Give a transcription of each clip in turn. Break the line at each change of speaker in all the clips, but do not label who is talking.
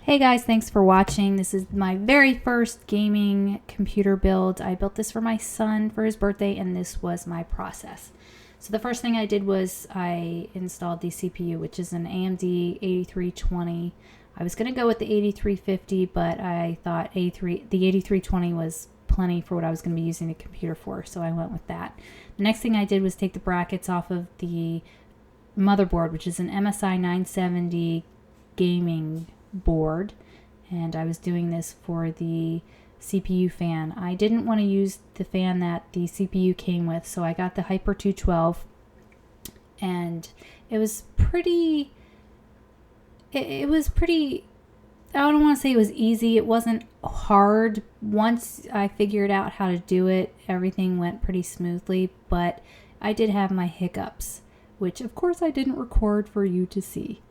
Hey guys, thanks for watching. This is my very first gaming computer build. I built this for my son for his birthday, and this was my process. So the first thing I did was I installed the CPU, which is an AMD 8320. I was going to go with the 8350, but I thought the 8320 was plenty for what I was going to be using the computer for, so I went with that. The next thing I did was take the brackets off of the motherboard, which is an MSI 970 gaming board, and I was doing this for the CPU fan. I didn't want to use the fan that the CPU came with, so I got the Hyper 212, and it was pretty, I don't want to say it was easy. It wasn't hard. Once I figured out how to do it, everything went pretty smoothly, but I did have my hiccups, which of course I didn't record for you to see.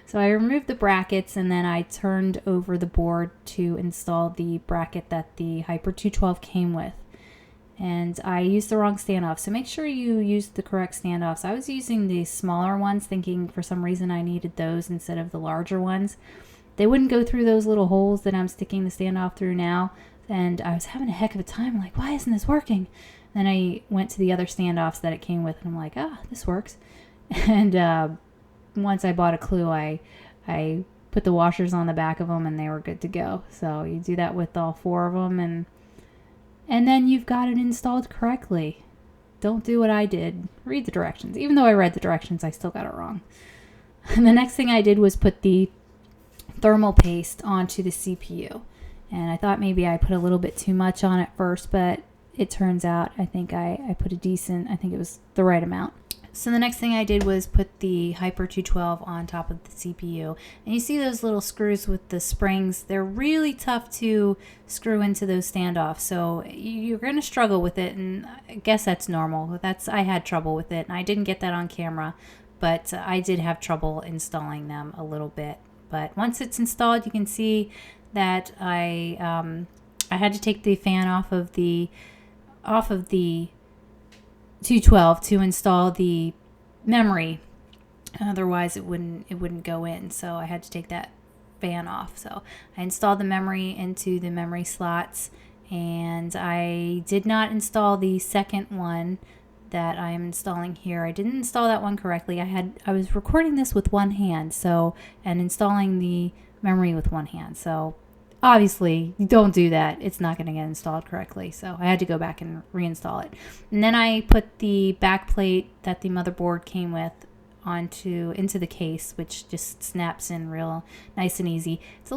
So I removed the brackets, and then I turned over the board to install the bracket that the Hyper 212 came with. And I used the wrong standoff, so make sure you use the correct standoffs. I was using the smaller ones, thinking for some reason I needed those instead of the larger ones. They wouldn't go through those little holes that I'm sticking the standoff through now, and I was having a heck of a time. I'm like, why isn't this working? Then I went to the other standoffs that it came with, and I'm like, this works. And once I bought a clue, I put the washers on the back of them, and they were good to go. So you do that with all four of them, and then you've got it installed correctly. Don't do what I did. Read the directions. Even though I read the directions, I still got it wrong. And the next thing I did was put the thermal paste onto the CPU. And I thought maybe I put a little bit too much on at first, but it turns out I think I put I think it was the right amount. So the next thing I did was put the Hyper 212 on top of the CPU. And you see those little screws with the springs. They're really tough to screw into those standoffs. So you're going to struggle with it, and I guess that's normal. I had trouble with it, and I didn't get that on camera, but I did have trouble installing them a little bit. But once it's installed, you can see that I had to take the fan off of the 212 to install the memory. Otherwise it wouldn't go in, so I had to take that fan off. So I installed the memory into the memory slots, and I did not install the second one that I am installing here. I didn't install that one correctly. I was recording this with one hand, and installing the memory with one hand. So obviously, you don't do that. It's not going to get installed correctly. So I had to go back and reinstall it. And then I put the back plate that the motherboard came with into the case, which just snaps in real nice and easy. It was a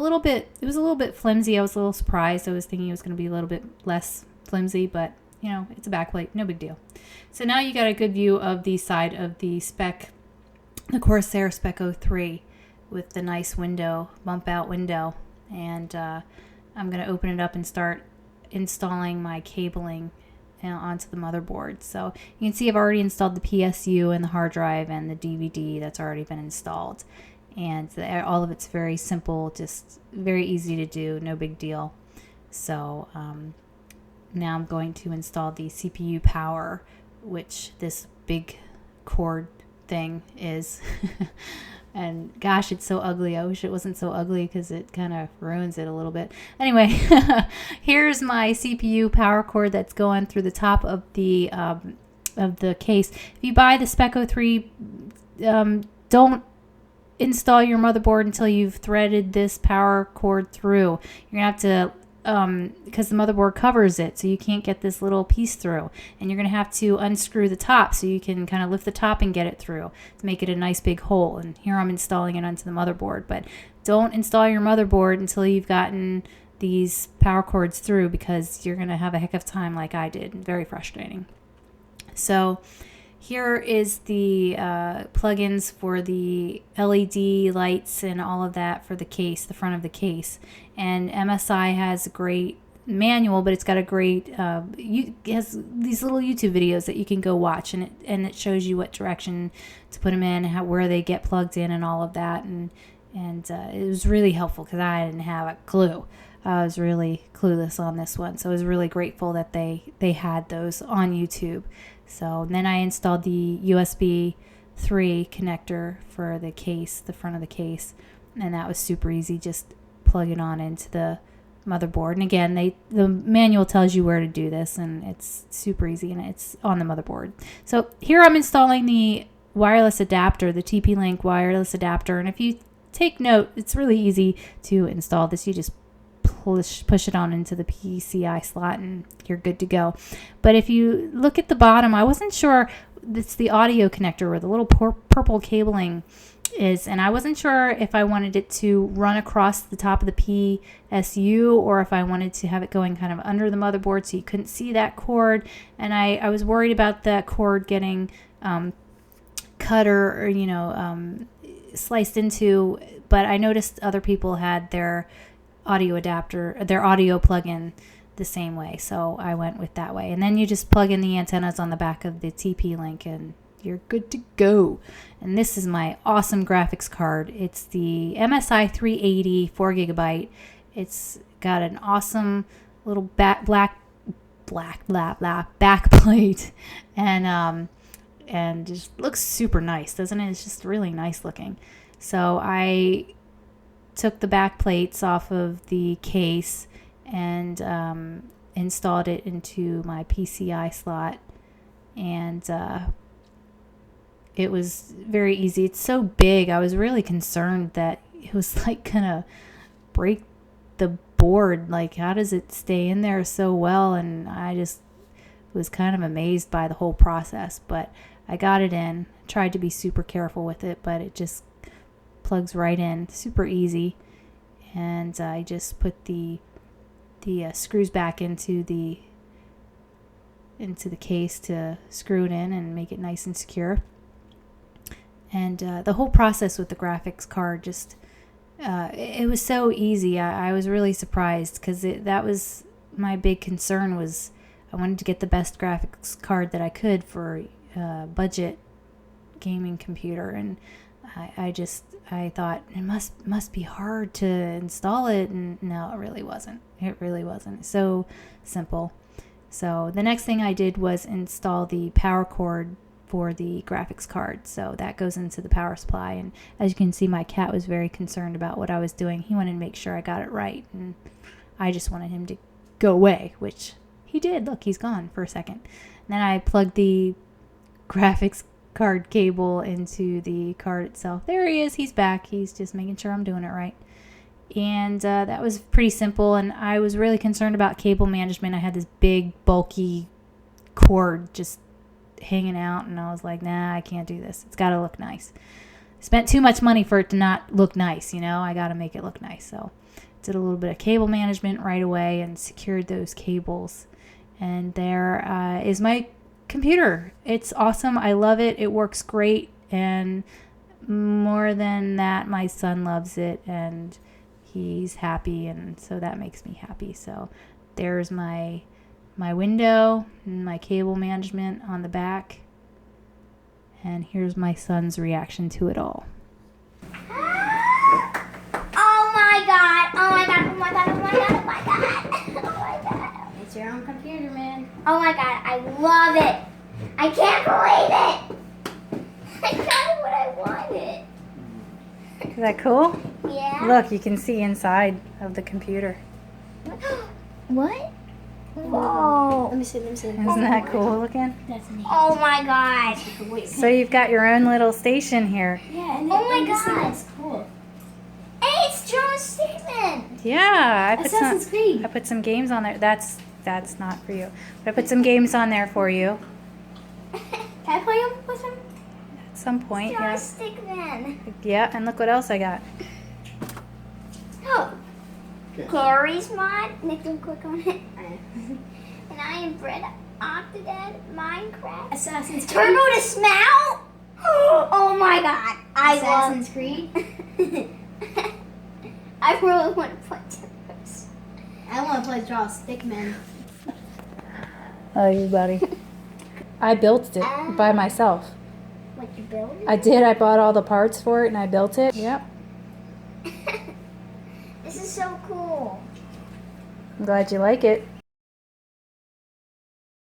little bit flimsy. I was a little surprised. I was thinking it was going to be a little bit less flimsy, but it's a back plate, no big deal. So now you got a good view of the side of the Corsair Spec-03 with the nice window, bump out window. And I'm going to open it up and start installing my cabling onto the motherboard. So you can see I've already installed the PSU and the hard drive and the DVD that's already been installed. And all of it's very simple, just very easy to do, no big deal. So now I'm going to install the CPU power, which this big cord thing is. And gosh, it's so ugly. I wish it wasn't so ugly because it kind of ruins it a little bit. Anyway, here's my CPU power cord that's going through the top of the case. If you buy the Spec-03, don't install your motherboard until you've threaded this power cord through. You're going to have to, because the motherboard covers it, so you can't get this little piece through, and you're going to have to unscrew the top so you can kind of lift the top and get it through to make it a nice big hole. And here I'm installing it onto the motherboard, but don't install your motherboard until you've gotten these power cords through, because you're going to have a heck of a time like I did. Very frustrating. So here is the plugins for the LED lights and all of that for the case, the front of the case. And MSI has a great manual, but it's got a great, it has these little YouTube videos that you can go watch, and it shows you what direction to put them in, where they get plugged in and all of that. And it was really helpful because I didn't have a clue. I was really clueless on this one, so I was really grateful that they had those on YouTube. So then I installed the USB 3 connector for the case, the front of the case, and that was super easy. Just plug it on into the motherboard. And again, the manual tells you where to do this, and it's super easy, and it's on the motherboard. So here I'm installing the wireless adapter, the TP-Link wireless adapter. And if you take note, it's really easy to install this. You just push it on into the PCI slot and you're good to go. But if you look at the bottom, I wasn't sure, it's the audio connector where the little purple cabling is, and I wasn't sure if I wanted it to run across the top of the PSU or if I wanted to have it going kind of under the motherboard so you couldn't see that cord. And I was worried about that cord getting cut or sliced into, but I noticed other people had their audio adapter, their audio plug-in the same way, so I went with that way. And then you just plug in the antennas on the back of the TP-Link and you're good to go. And this is my awesome graphics card. It's the MSI 380 4GB. It's got an awesome little black back plate, and just looks super nice, doesn't it? It's just really nice looking. So I took the back plates off of the case and installed it into my PCI slot, and it was very easy. It's so big, I was really concerned that it was like gonna break the board. Like, how does it stay in there so well? And I just was kind of amazed by the whole process, but I got it in. Tried to be super careful with it, but it just plugs right in, super easy. And I just put the screws back into the case to screw it in and make it nice and secure. And the whole process with the graphics card, just it was so easy. I was really surprised, because that was my big concern, was I wanted to get the best graphics card that I could for budget gaming computer, and I thought it must be hard to install it, and no, it really wasn't. It really wasn't. It's so simple. So the next thing I did was install the power cord for the graphics card. So that goes into the power supply, and as you can see, my cat was very concerned about what I was doing. He wanted to make sure I got it right, and I just wanted him to go away, which he did. Look, he's gone for a second. And then I plugged the graphics card cable into the card itself. There he is. He's back. He's just making sure I'm doing it right. And that was pretty simple, and I was really concerned about cable management. I had this big, bulky cord just hanging out, and I was like, nah, I can't do this. It's got to look nice. Spent too much money for it to not look nice, I got to make it look nice. So did a little bit of cable management right away and secured those cables. And there is my computer. It's awesome. I love it. It works great. And more than that, my son loves it, and he's happy, and so that makes me happy. So there's my window and my cable management on the back, and here's my son's reaction to it all.
Oh my god, oh my god, oh my god, oh my god, oh my god, oh my god.
It's your own computer, man.
Oh my god, I love it. I can't believe it. I got what I wanted.
Is that cool?
Yeah.
Look, you can see inside of the computer.
What? Whoa.
Let me see.
Isn't that cool looking?
That's neat.
Oh my god.
Wait,
So you've got your own little station here.
yeah, and
Oh my
and this thing
God.
is cool.
Hey, it's John Stickman.
Yeah,
Assassin's Creed.
I put some games on there. That's not for you. But I put some games on there for you
Can I play him with him?
at some point.
John
Yeah.
Stickman.
Yeah, and look what else I got.
Oh. Carrie's mod. Nick, don't click on it. And I am Brett Octodad Minecraft.
Assassin's Creed.
Turbo to smell? Oh my god.
Assassin's Creed.
I really want to play Turbos.
I want to play Draw Stickman.
Oh, you buddy. I built it by myself.
What you build?
I did. I bought all the parts for it and I built it. Yep.
This is so cool.
I'm glad you like it.